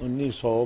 1900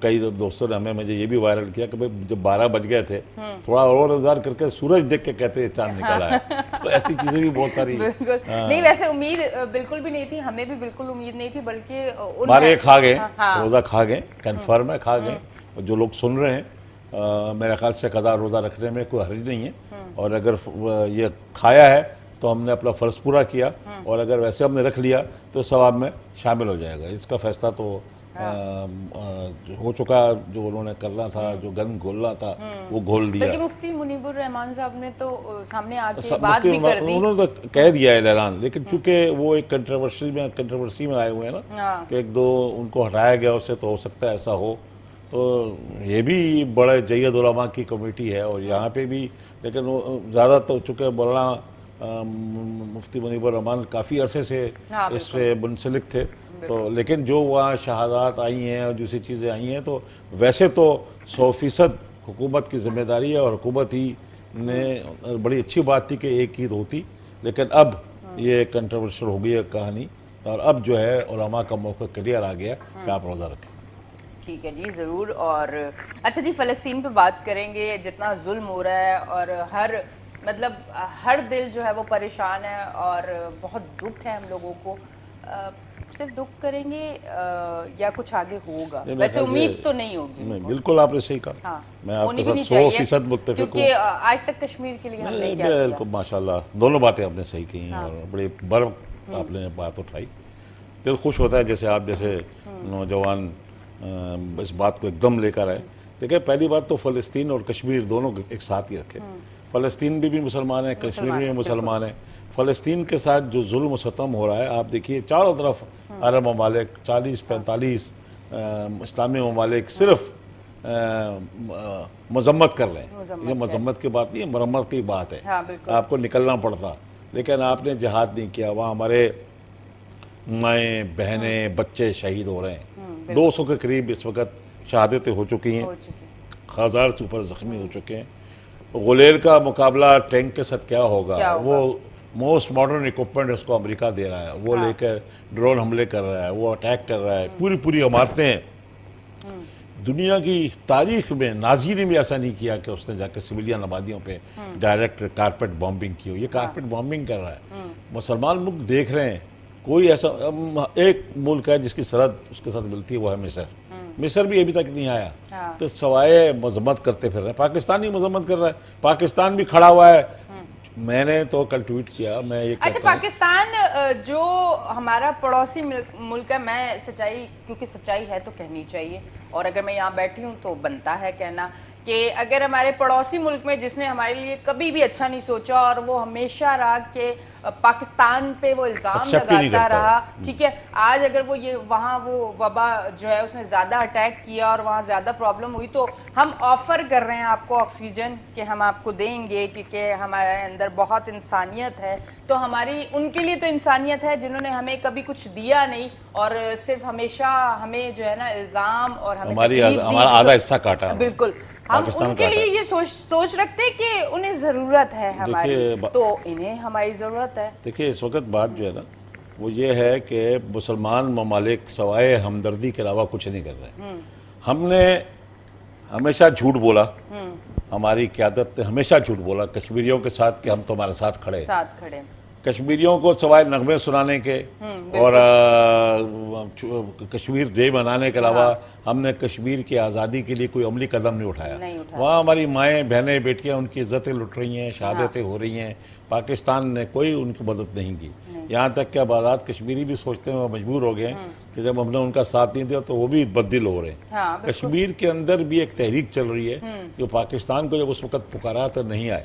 کئی دوستوں نے ہمیں مجھے یہ بھی وائرل کیا کہ جب 12 بج گئے تھے تھوڑا اور انتظار کر کے سورج دیکھ کے کہتے ہیں چاند نکل آیا. تو ایسی چیزیں بھی بہت ساری. بالکل نہیں، ویسے امید بالکل بھی نہیں تھی، ہمیں بھی بالکل امید نہیں تھی، بلکہ 12 کھا گئے، روزہ کھا گئے، کنفرم ہے کھا گئے. جو لوگ سن رہے ہیں میرے خیال سے قضا روزہ رکھنے میں کوئی حرج نہیں ہے، اور اگر یہ کھایا ہے تو ہم نے اپنا فرض پورا کیا، اور اگر ویسے ہم نے رکھ لیا تو ثواب میں شامل ہو جائے گا. اس کا فیصلہ تو ہو چکا. جو انہوں نے کرنا تھا، جو گند گھولنا تھا وہ گھول دیا. بلکہ مفتی منیب الرحمان صاحب نے تو سامنے آ کے بات بھی کر دی، انہوں نے تو کہہ دیا ہے اعلان، لیکن چونکہ وہ ایک کنٹروورسی میں آئے ہوئے ہیں نا کہ ایک دو ان کو ہٹایا گیا اس سے، تو ہو سکتا ہے ایسا ہو. تو یہ بھی بڑے جید علماء کی کمیٹی ہے اور یہاں پہ بھی، لیکن زیادہ تو چونکہ مولانا مفتی منیب الرحمان کافی عرصے سے اس سے منسلک تھے، تو لیکن جو وہاں شہادات آئی ہیں اور دوسری چیزیں آئی ہیں، تو ویسے تو 100% حکومت کی ذمہ داری ہے، اور حکومت ہی نے بڑی اچھی بات تھی کہ ایک عید ہوتی، لیکن اب یہ کنٹروورشل ہو گئی ہے کہانی، اور اب جو ہے علماء کا موقع کلیئر آ گیا کہ آپ روزہ رکھیں. ٹھیک ہے جی، ضرور. اور اچھا جی، فلسطین پہ بات کریں گے. جتنا ظلم ہو رہا ہے اور ہر دل جو ہے وہ پریشان ہے، اور بہت دکھ ہے ہم لوگوں کو. صرف دکھ کریں گے یا کچھ آگے ہوگا؟ ویسے امید تو نہیں ہوگی. بالکل آپ نے صحیح کہا، میں آپ کے ساتھ 100% متفق ہوں، کیونکہ آج تک کشمیر کے لیے ہم نے کیا کیا. بالکل ماشاءاللہ دونوں باتیں آپ نے صحیح کی ہیں، اور بڑی برق آپ نے بات اٹھائی. دل خوش ہوتا ہے جیسے آپ جیسے نوجوان اس بات کو ایک دم لے کر آئے. دیکھیں، پہلی بات تو فلسطین اور کشمیر دونوں ایک ساتھ ہی رکھے. فلسطین بھی مسلمان ہیں، کشمیر بھی مسلمان ہیں. فلسطین کے ساتھ جو ظلم و ستم ہو رہا ہے، آپ دیکھیے چاروں طرف عرب ممالک، 40-45 اسلامی ممالک صرف مذمت کر رہے ہیں. یہ مذمت کی بات نہیں ہے، مرمت کی بات ہے. آپ کو نکلنا پڑتا، لیکن آپ نے جہاد نہیں کیا. وہاں ہمارے مائیں بہنیں بچے شہید ہو رہے ہیں. 200 کے قریب اس وقت شہادتیں ہو چکی ہیں، 1000 سے اوپر زخمی ہو چکے ہیں. غلیل کا مقابلہ ٹینک کے ساتھ کیا ہوگا؟ وہ موسٹ ماڈرن ایکوپمنٹ اس کو امریکہ دے رہا ہے، وہ لے کر ڈرون حملے کر رہا ہے، وہ اٹیک کر رہا ہے. پوری عمارتیں. دنیا کی تاریخ میں نازی نے بھی ایسا نہیں کیا کہ اس نے جا کے سویلین آبادیوں پہ ڈائریکٹ کارپیٹ بامبنگ کی ہو. یہ کارپیٹ بامبنگ کر رہا ہے. مسلمان ملک دیکھ رہے ہیں. کوئی ایسا ایک ملک ہے جس کی سرحد اس کے ساتھ ملتی ہے، وہ ہے مصر. مصر بھی ابھی تک نہیں آیا، تو سوائے مذمت کرتے پھر رہے ہیں. پاکستان ہی مذمت کر رہا ہے، پاکستان بھی کھڑا ہوا ہے. میں نے تو کل ٹویٹ کیا، میں یہ اچھا، پاکستان جو ہمارا پڑوسی ملک ہے، میں سچائی، کیونکہ سچائی ہے تو کہنی چاہیے، اور اگر میں یہاں بیٹھی ہوں تو بنتا ہے کہنا کہ اگر ہمارے پڑوسی ملک میں جس نے ہمارے لیے کبھی بھی اچھا نہیں سوچا، اور وہ ہمیشہ رہا کہ پاکستان پہ وہ الزام لگاتا رہا، ٹھیک ہے، آج اگر وہ یہ وہاں وہ وبا جو ہے اس نے زیادہ اٹیک کیا اور وہاں زیادہ پرابلم ہوئی، تو ہم آفر کر رہے ہیں آپ کو آکسیجن کہ ہم آپ کو دیں گے کیونکہ ہمارے اندر بہت انسانیت ہے. تو ہماری ان کے لیے تو انسانیت ہے جنہوں نے ہمیں کبھی کچھ دیا نہیں، اور صرف ہمیشہ ہمیں جو ہے نا الزام اور ہمارا آدھا حصہ کاٹا. بالکل، ہم ان کے لیے یہ سوچ رکھتے کہ انہیں ضرورت ہے ہماری، تو انہیں ہماری ضرورت ہے. دیکھیے اس وقت بات جو ہے نا وہ یہ ہے کہ مسلمان ممالک سوائے ہمدردی کے علاوہ کچھ نہیں کر رہے. ہم نے ہمیشہ جھوٹ بولا، ہماری قیادت نے ہمیشہ جھوٹ بولا کشمیریوں کے ساتھ کہ ہم تمہارے ساتھ کھڑے ہیں. کشمیریوں کو سوائے نغمے سنانے کے اور کشمیر ڈے منانے کے علاوہ ہم نے کشمیر کی آزادی کے لیے کوئی عملی قدم نہیں اٹھایا. وہاں ہماری مائیں بہنیں بیٹیاں ان کی عزتیں لٹ رہی ہیں، شہادتیں ہو رہی ہیں. پاکستان نے کوئی ان کی مدد نہیں کی. یہاں تک کہ اب آزاد کشمیری بھی سوچتے ہیں، وہ مجبور ہو گئے ہیں کہ جب ہم نے ان کا ساتھ نہیں دیا تو وہ بھی بددل ہو رہے ہیں. کشمیر کے اندر بھی ایک تحریک چل رہی ہے جو پاکستان کو جب اس وقت پکارا تو نہیں آئے.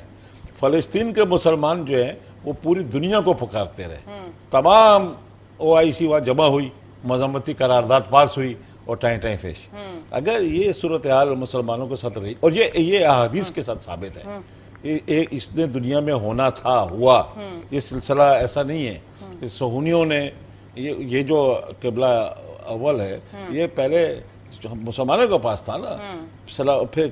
فلسطین کے مسلمان جو ہیں وہ پوری دنیا کو پکارتے رہے. تمام OIC وہاں جمع ہوئی، مذمتی قرارداد پاس ہوئی، اور ٹائیں فیش. اگر یہ صورتحال مسلمانوں کے ساتھ رہی، اور یہ احادیث کے ساتھ ثابت ہے، اس نے دنیا میں ہونا تھا، ہوا. یہ سلسلہ ایسا نہیں ہے کہ صہیونیوں نے یہ جو قبلہ اول ہے یہ پہلے مسلمانوں کے پاس تھا نا، پھر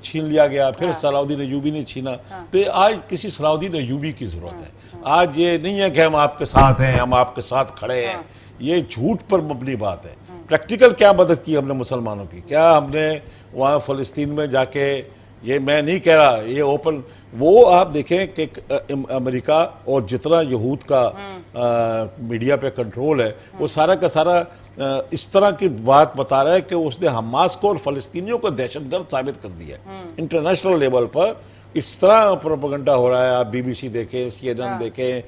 چھین لیا گیا، پھر صلاح الدین ایوبی نے چھینا. تو آج کسی صلاح الدین ایوبی کی ضرورت ہے. آج یہ نہیں ہے کہ ہم آپ کے ساتھ ہیں، ہم آپ کے ساتھ کھڑے ہیں. یہ جھوٹ پر مبنی بات ہے. پریکٹیکل کیا مدد کی ہم نے مسلمانوں کی, کیا ہم نے وہاں فلسطین میں جا کے, یہ میں نہیں کہہ رہا, یہ اوپن, وہ آپ دیکھیں کہ امریکہ اور جتنا یہود کا میڈیا پہ کنٹرول ہے وہ سارا کا سارا اس طرح کی بات بتا رہا ہے کہ اس نے حماس کو اور فلسطینیوں کو دہشت گرد ثابت کر دیا ہے انٹرنیشنل لیول پر. اس طرح پروپیگنڈا ہو رہا ہے, آپ بی بی سی دیکھیں, سی این این دیکھیں,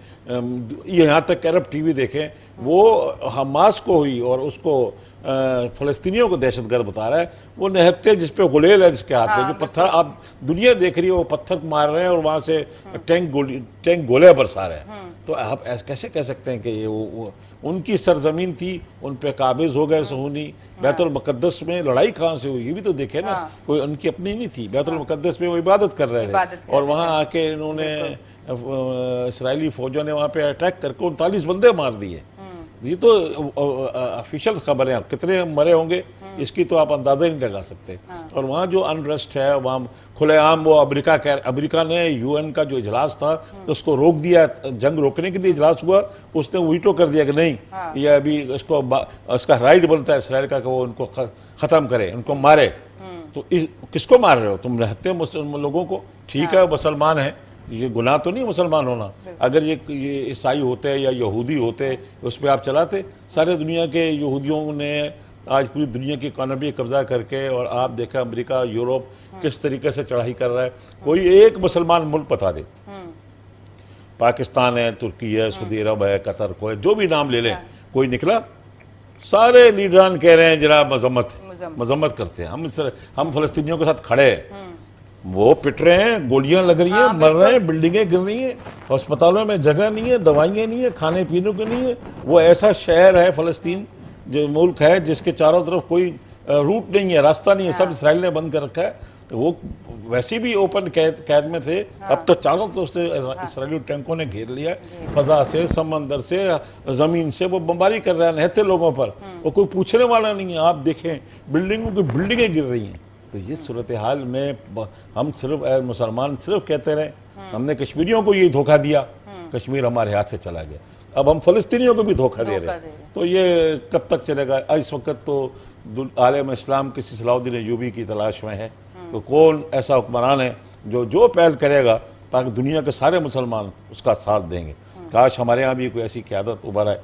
یہاں تک کہ عرب ٹی وی دیکھیں, وہ حماس کو ہوئی اور اس کو فلسطینیوں کو دہشت گرد بتا رہا ہے. وہ نہتے جس پہ غلیل ہے جس کے ہاتھ میں, جو پتھر آپ دنیا دیکھ رہی ہے وہ پتھر مار رہے ہیں اور وہاں سے ٹینک گولے برسا رہے ہیں. تو آپ کیسے کہہ سکتے ہیں کہ یہ ان کی سرزمین تھی, ان پہ قابض ہو گئے صہیونی. بیت المقدس میں لڑائی کہاں سے ہوئی یہ بھی تو دیکھیں نا, کوئی ان کی اپنی نہیں تھی. بیت المقدس میں وہ عبادت کر رہے تھے اور وہاں آ کے انہوں نے اسرائیلی فوجوں نے وہاں پہ اٹیک کر کے 39 بندے مار دیے. یہ تو آفیشیل خبر ہیں, کتنے مرے ہوں گے اس کی تو آپ اندازہ نہیں لگا سکتے. اور وہاں جو انریسٹ ہے وہاں کھلے عام, وہ امریکہ نے یو این کا جو اجلاس تھا تو اس کو روک دیا, جنگ روکنے کے لیے اجلاس ہوا, اس نے ویٹو کر دیا کہ نہیں, یہ ابھی اس کا رائٹ بنتا ہے اسرائیل کا کہ وہ ان کو ختم کرے, ان کو مارے. تو کس کو مار رہے ہو تم, رہتے لوگوں کو. ٹھیک ہے مسلمان ہیں, یہ گناہ تو نہیں مسلمان ہونا. اگر یہ عیسائی ہوتے یا یہودی ہوتے اس پہ آپ چلاتے. سارے دنیا کے یہودیوں نے آج پوری دنیا کی اکانومی قبضہ کر کے, اور آپ دیکھا امریکہ یورپ کس طریقے سے چڑھائی کر رہا ہے. کوئی ایک مسلمان ملک بتا دے, پاکستان ہے, ترکی ہے, سعودی عرب ہے, قطر کو ہے, جو بھی نام لے لیں, کوئی نکلا. سارے لیڈران کہہ رہے ہیں جناب مذمت کرتے ہیں, ہم فلسطینیوں کے ساتھ کھڑے ہیں. وہ پٹ رہے ہیں, گولیاں لگ رہی ہیں, مر رہے ہیں, بلڈنگیں گر رہی ہیں, ہسپتالوں میں جگہ نہیں ہے, دوائیاں نہیں ہیں, کھانے پینے کو نہیں ہے. وہ ایسا شہر ہے فلسطین, جو ملک ہے جس کے چاروں طرف کوئی روٹ نہیں ہے, راستہ نہیں ہے, سب اسرائیل نے بند کر رکھا ہے. وہ ویسے بھی اوپن قید میں تھے, اب تو چاروں طرف سے اسرائیلی ٹینکوں نے گھیر لیا, فضا سے, سمندر سے, زمین سے وہ بمباری کر رہے ہیں نہتے لوگوں پر. وہ کوئی پوچھنے والا نہیں ہے. آپ دیکھیں بلڈنگوں کی بلڈنگیں گر رہی ہیں. تو یہ صورتحال میں ہم صرف مسلمان صرف کہتے رہے, ہم نے کشمیریوں کو یہ دھوکہ دیا, کشمیر ہمارے ہاتھ سے چلا گیا, اب ہم فلسطینیوں کو بھی دھوکہ دے رہے ہیں. تو یہ کب تک چلے گا؟ اس وقت تو عالم اسلام کسی صلاح الدین ایوبی کی تلاش میں ہے. تو کون ایسا حکمران ہے جو پہل کرے گا تاکہ دنیا کے سارے مسلمان اس کا ساتھ دیں گے. کاش ہمارے ہاں بھی کوئی ایسی قیادت ابھر آئے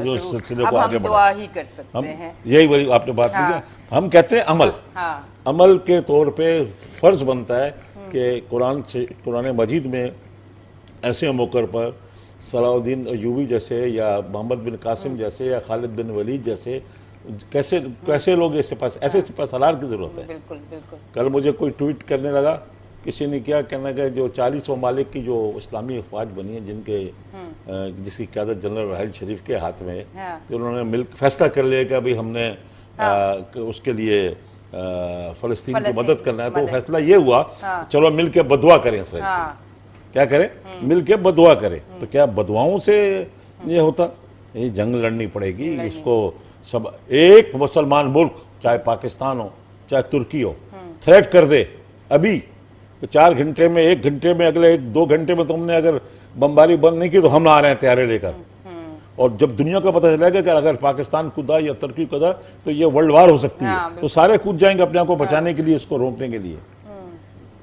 جو اس سلسلے کو آگے دعا ہی کر سکتے ہیں. یہی آپ نے بات کی, ہم کہتے ہیں عمل کے طور پہ فرض بنتا ہے کہ قرآن مجید میں ایسے موقع پر صلاح الدین ایوبی جیسے یا محمد بن قاسم جیسے یا خالد بن ولید جیسے کیسے لوگ ایسے سپہ سالار کی ضرورت ہے. بالکل بالکل. کل مجھے کوئی ٹویٹ کرنے لگا, کسی نے کیا کہنا کہ جو 40 ممالک کی جو اسلامی افواج بنی ہیں جس کی قیادت جنرل راحیل شریف کے ہاتھ میں ہے, تو انہوں نے فیصلہ کر لیا کہ ابھی ہم نے اس کے لیے فلسطین کی مدد کرنا ہے. تو فیصلہ یہ ہوا چلو مل کے بدعا کریں اسرائیل, کیا کریں, مل کے بدعا کریں. تو کیا بدعاؤں سے یہ ہوتا؟ یہ جنگ لڑنی پڑے گی. اس کو سب ایک مسلمان ملک, چاہے پاکستان ہو چاہے ترکی ہو, تھریٹ کر دے ابھی 4 گھنٹے میں, 1 گھنٹے میں, اگلے 2 گھنٹے میں تم نے اگر بمباری بند نہیں کی تو ہم آ رہے ہیں تیارے لے کر. اور جب دنیا کو پتہ چلے گا کہ اگر پاکستان کدا یا ترکی کدا تو یہ ورلڈ وار ہو سکتی ہے, تو سارے کود جائیں گے اپنے آپ کو بچانے کے لیے, اس کو روکنے کے لیے.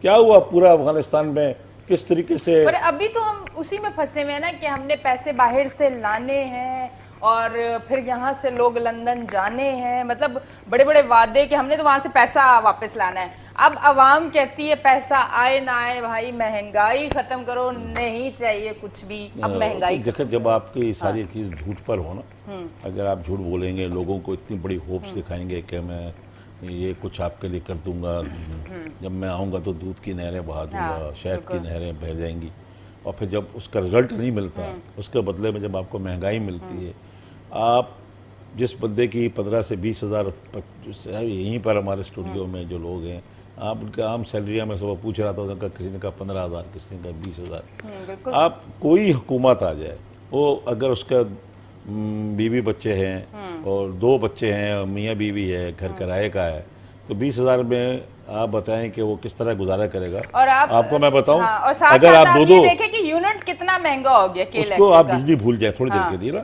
کیا ہوا پورا افغانستان میں کس طریقے سے؟ پر ابھی تو ہم اسی میں پھنسے ہوئے ہیں نا کہ ہم نے پیسے باہر سے لانے ہیں اور پھر یہاں سے لوگ لندن جانے ہیں, مطلب بڑے بڑے وعدے کہ ہم نے تو وہاں سے پیسہ واپس لانا ہے. اب عوام کہتی ہے پیسہ آئے نہ آئے بھائی مہنگائی ختم کرو, نہیں چاہیے کچھ بھی, اب مہنگائی. دیکھیں جب آپ کی ساری چیز جھوٹ پر ہو نا, اگر آپ جھوٹ بولیں گے, لوگوں کو اتنی بڑی ہوپس دکھائیں گے کہ میں یہ کچھ آپ کے لیے کر دوں گا, جب میں آؤں گا تو دودھ کی نہریں بہا دوں گا, شہد کی نہریں بہہ جائیں گی, اور پھر جب اس کا رزلٹ نہیں ملتا, اس کے بدلے میں جب آپ کو مہنگائی ملتی ہے, آپ جس بندے کی 15 سے 20 ہزار یہیں پر ہمارے اسٹوڈیو میں جو لوگ ہیں, آپ ان کا عام سیلریاں میں سب پوچھ رہا تھا, کسی نے کہا 15,000, کسی نے کہا 20,000. آپ کوئی حکومت آ جائے, وہ اگر اس کا بیوی بچے ہیں اور 2 بچے ہیں اور میاں بیوی ہے, گھر کرائے کا ہے, تو 20,000 میں آپ بتائیں کہ وہ کس طرح گزارا کرے گا. اور آپ کو میں بتاؤں, اگر آپ 2 دیکھیں کہ یونٹ کتنا مہنگا ہو گیا, اس کو آپ بجلی بھول جائیں تھوڑی دیر کے لیے نا,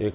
1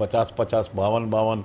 50-50, 52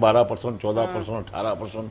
12%, 14%, 18%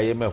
IMF,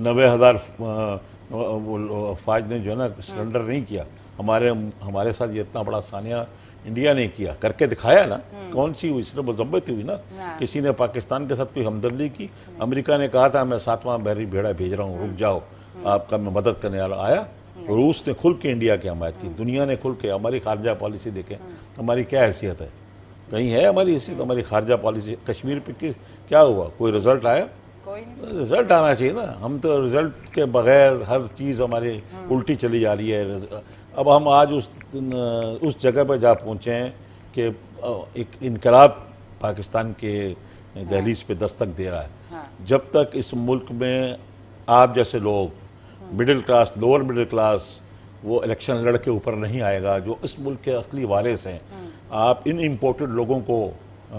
90,000 فوج نے جو ہے نا سرنڈر نہیں کیا. ہمارے ساتھ یہ اتنا بڑا ثانیہ انڈیا نے کیا, کر کے دکھایا نا. کون سی ہوئی, صرف مذمت ہوئی نا. کسی نے پاکستان کے ساتھ کوئی ہمدردی کی؟ امریکہ نے کہا تھا میں 7واں بحری بیڑا بھیج رہا ہوں, رک جاؤ, آپ کا میں مدد کرنے والا. آیا؟ روس نے کھل کے انڈیا کی حمایت کی, دنیا نے کھل کے. ہماری خارجہ پالیسی دیکھیں, ہماری کیا حیثیت ہے؟ کہیں ہے ہماری حیثیت؟ ہماری خارجہ پالیسی کشمیر پہ کیا ہوا؟ کوئی رزلٹ آیا؟ رزلٹ آنا چاہیے نا. ہم تو رزلٹ کے بغیر ہر چیز ہماری الٹی چلی جا رہی ہے. اب ہم آج اس جگہ پہ جا پہنچے ہیں کہ ایک انقلاب پاکستان کے دہلیز پہ دستک دے رہا ہے. جب تک اس ملک میں آپ جیسے لوگ, middle class, lower middle class, وہ الیکشن لڑ کے اوپر نہیں آئے گا, جو اس ملک کے اصلی وارث ہیں, آپ ان امپورٹڈ لوگوں کو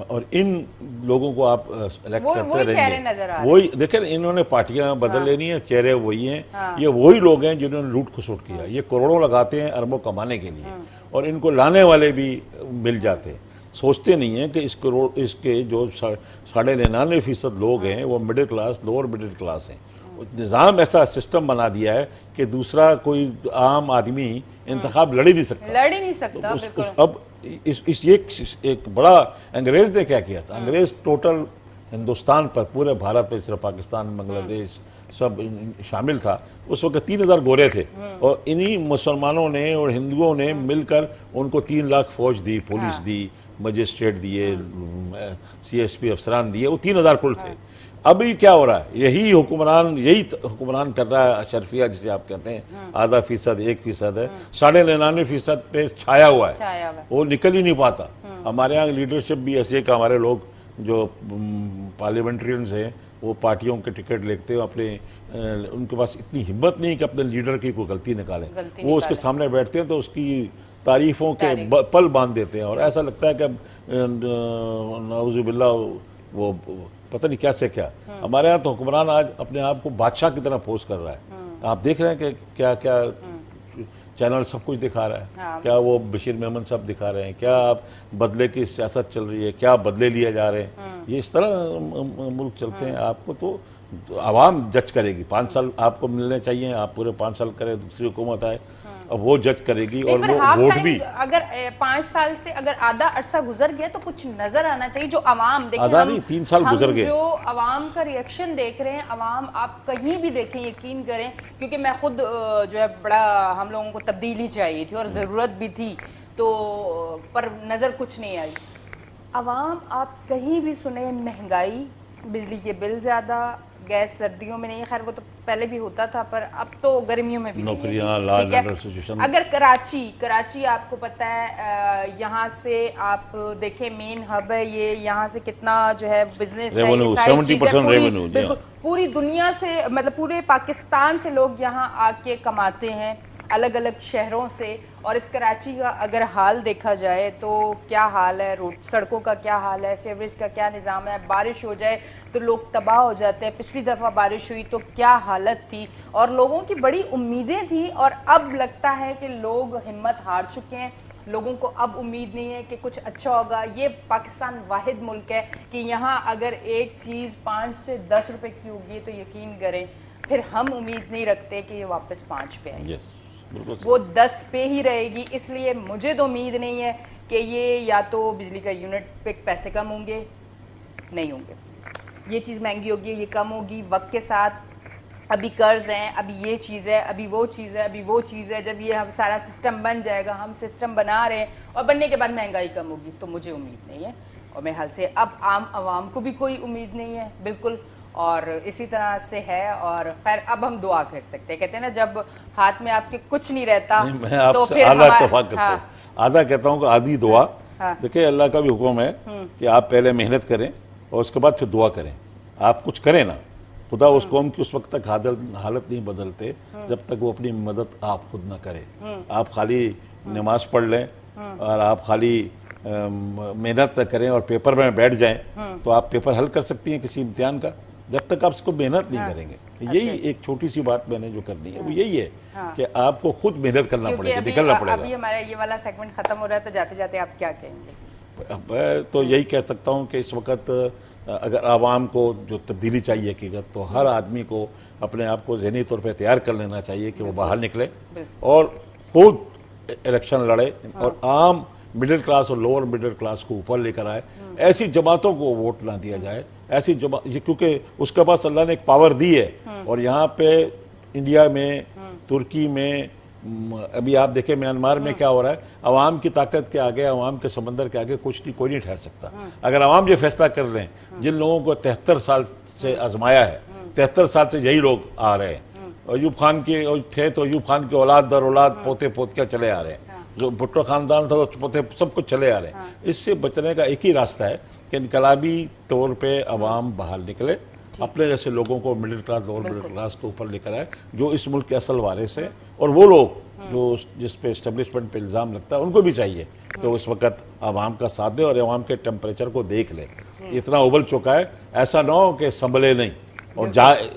اور ان لوگوں کو آپ الیکٹ کرتے رہیں گے. وہی دیکھیں, انہوں نے پارٹیاں بدل لینی ہیں, چہرے وہی ہیں. یہ وہی لوگ ہیں جنہوں نے لوٹ کھسوٹ کیا. یہ کروڑوں لگاتے ہیں اربوں کمانے کے لیے, اور ان کو لانے والے بھی مل جاتے ہیں. سوچتے نہیں ہیں کہ اس کے جو 99.99% لوگ ہیں وہ middle class, lower middle class ہیں. نظام ایسا سسٹم بنا دیا ہے کہ دوسرا کوئی عام آدمی انتخاب لڑ ہی نہیں سکتا. اب ایک بڑا انگریز نے کیا کیا تھا. انگریز ٹوٹل ہندوستان پر, پورے بھارت پہ, صرف پاکستان, بنگلہ دیش سب شامل تھا. اس وقت 3,000 گورے تھے, اور انہی مسلمانوں نے اور ہندوؤں نے مل کر ان کو 3 لاکھ فوج دی, پولیس دی, مجسٹریٹ دیے, CSP افسران دیے. وہ 3,000 کل تھے. ابھی کیا ہو رہا ہے؟ یہی حکمران کر رہا ہے. اشرفیہ جسے آپ کہتے ہیں, آدھا فیصد 1% ہے, 99.99% پہ چھایا ہوا ہے. وہ نکل ہی نہیں پاتا. ہمارے یہاں لیڈرشپ بھی ایسے کہ ہمارے لوگ جو پارلیمنٹرینز ہیں وہ پارٹیوں کے ٹکٹ لیتے ہیں, اپنے ان کے پاس اتنی ہمت نہیں کہ اپنے لیڈر کی کوئی غلطی نکالیں. وہ اس کے سامنے بیٹھتے ہیں تو اس کی تعریفوں کے پل باندھ دیتے ہیں, اور ایسا لگتا ہے کہ نعوذ باللہ وہ پتہ نہیں کیا سے کیا. ہمارے ہاں تو حکمران آج اپنے آپ کو بادشاہ کی طرح پوز کر رہا ہے. آپ دیکھ رہے ہیں کہ کیا کیا چینل سب کچھ دکھا رہا ہے. کیا وہ بشیر میمن صاحب دکھا رہے ہیں, کیا آپ بدلے کی سیاست چل رہی ہے, کیا بدلے لیے جا رہے ہیں. یہ اس طرح ملک چلتے ہیں. آپ کو تو عوام جج کرے گی. 5 سال آپ کو ملنے چاہیے, آپ پورے 5 سال کریں, دوسری حکومت آئے, اب وہ جج کرے گی. اور وہ ووٹ بھی اگر 5 سال سے اگر آدھا عرصہ گزر گیا تو کچھ نظر آنا چاہیے. جو عوام دیکھیں, آدھا نہیں 3 سال گزر گئے, جو عوام کا ریئیکشن دیکھ رہے ہیں, عوام آپ کہیں بھی دیکھیں, یقین کریں, کیونکہ میں خود جو ہے بڑا, ہم لوگوں کو تبدیلی چاہیے تھی اور ضرورت بھی تھی, تو پر نظر کچھ نہیں آئی. عوام آپ کہیں بھی سنیں, مہنگائی, بجلی کے بل زیادہ, گیس سردیوں میں نہیں, خیر وہ تو پہلے بھی ہوتا تھا پر اب تو گرمیوں میں بھی نوکریاں, لا اینڈ آرڈر سچویشن. اگر کراچی آپ کو پتہ ہے, یہاں سے آپ دیکھیں مین ہب ہے یہ, یہاں سے کتنا جو ہے بزنس ہے, 70% ریونیو, پوری دنیا سے, مطلب پورے پاکستان سے لوگ یہاں آ کے کماتے ہیں, الگ الگ شہروں سے. اور اس کراچی کا اگر حال دیکھا جائے تو کیا حال ہے, سڑکوں کا کیا حال ہے, سیوریج کا کیا نظام ہے, بارش ہو جائے تو لوگ تباہ ہو جاتے ہیں. پچھلی دفعہ بارش ہوئی تو کیا حالت تھی, اور لوگوں کی بڑی امیدیں تھیں, اور اب لگتا ہے کہ لوگ ہمت ہار چکے ہیں. لوگوں کو اب امید نہیں ہے کہ کچھ اچھا ہوگا. یہ پاکستان واحد ملک ہے کہ یہاں اگر ایک چیز 5 سے 10 روپے کی ہوگی تو یقین کریں پھر ہم امید نہیں رکھتے کہ یہ واپس 5 پہ آئے, وہ 10 پہ ہی رہے گی. اس لیے مجھے تو امید نہیں ہے کہ یہ یا تو بجلی کا یونٹ پہ پیسے کم ہوں گے, نہیں ہوں گے, یہ چیز مہنگی ہوگی, یہ کم ہوگی وقت کے ساتھ. ابھی قرض ہیں, ابھی یہ چیز ہے, ابھی وہ چیز ہے, ابھی وہ چیز ہے. جب یہ سارا سسٹم بن جائے گا, ہم سسٹم بنا رہے ہیں, اور بننے کے بعد مہنگائی کم ہوگی, تو مجھے امید نہیں ہے. اور میرے حال سے اب عام عوام کو بھی کوئی امید نہیں ہے بالکل, اور اسی طرح سے ہے. اور خیر اب ہم دعا کر سکتے ہیں, کہتے ہیں نا جب ہاتھ میں آپ کے کچھ نہیں رہتا تو پھر آدھا کہتا ہوں کہ آدھی دعا. دیکھیں اللہ کا بھی حکم ہے کہ آپ پہلے محنت کریں اور اس کے بعد پھر دعا کریں. آپ کچھ کریں نا, خدا اس قوم کی اس وقت تک حالت نہیں بدلتے جب تک وہ اپنی مدد آپ خود نہ کرے. آپ خالی نماز پڑھ لیں اور آپ خالی محنت نہ کریں اور پیپر میں بیٹھ جائیں تو آپ پیپر حل کر سکتی ہیں کسی امتحان کا, جب تک آپ اس کو محنت نہیں کریں گے. یہی ایک چھوٹی سی بات میں نے جو کرنی ہے وہ یہی ہے کہ آپ کو خود محنت کرنا پڑے گا, نکلنا پڑے گا. ابھی ہمارا یہ والا سیگمنٹ ختم ہو رہا ہے تو جاتے جاتے آپ کیا کہیں گے؟ میں تو یہی کہہ سکتا ہوں کہ اس وقت اگر عوام کو جو تبدیلی چاہیے حقیقت تو ہر آدمی کو اپنے آپ کو ذہنی طور پہ تیار کر لینا چاہیے کہ وہ باہر نکلے اور خود الیکشن لڑے اور عام مڈل کلاس اور لوور مڈل کلاس کو اوپر لے کر آئے. ایسی جماعتوں کو ووٹ نہ دیا جائے, ایسی کیونکہ اس کے پاس اللہ نے ایک پاور دی ہے. اور یہاں پہ انڈیا میں, ترکی میں, ابھی آپ دیکھیں میانمار میں کیا ہو رہا ہے, عوام کی طاقت کے آگے, عوام کے سمندر کے آگے کوئی نہیں ٹھہر سکتا. اگر عوام یہ فیصلہ کر لیں, جن لوگوں کو 73 سال سے آزمایا ہے, 73 سال سے یہی لوگ آ رہے ہیں, ایوب خان کے تھے تو ایوب خان کے اولاد در اولاد پوتے پوتیاں چلے آ رہے ہیں, جو بھٹو خاندان تھا تو پوتے سب کچھ چلے آ رہے ہیں. اس سے بچنے کا ایک ہی راستہ ہے کہ انقلابی طور پہ عوام باہر نکلے, اپنے جیسے لوگوں کو middle class lower middle class کو اوپر لے کر آئے جو اس ملک کے اصل وارث ہیں. اور وہ لوگ جو جس پہ اسٹیبلشمنٹ پہ الزام لگتا ہے ان کو بھی چاہیے کہ وہ اس وقت عوام کا ساتھ دے اور عوام کے ٹیمپریچر کو دیکھ لے. اتنا ابل چکا ہے, ایسا نہ ہو کہ سنبھلے نہیں. اور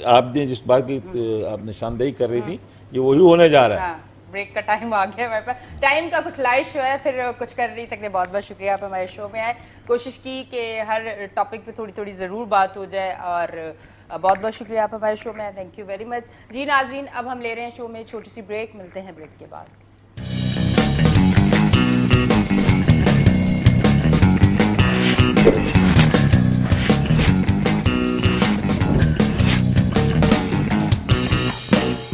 آپ نے جس بات کی آپ نشاندہی کر رہی تھی, یہ وہی ہونے جا رہا ہے. بریک کا ٹائم آ گیا ہمارے پاس, ٹائم کا کچھ لائش ہوا ہے, پھر کچھ کر نہیں سکتے. بہت بہت شکریہ, آپ ہمارے شو میں آئے, کوشش کی کہ ہر ٹاپک پہ تھوڑی تھوڑی ضرور بات ہو جائے, اور بہت بہت شکریہ آپ ہمارے شو میں آئے. Thank you very much. جی ناظرین, اب ہم لے رہے ہیں شو میں چھوٹی سی بریک, ملتے ہیں بریک کے بعد.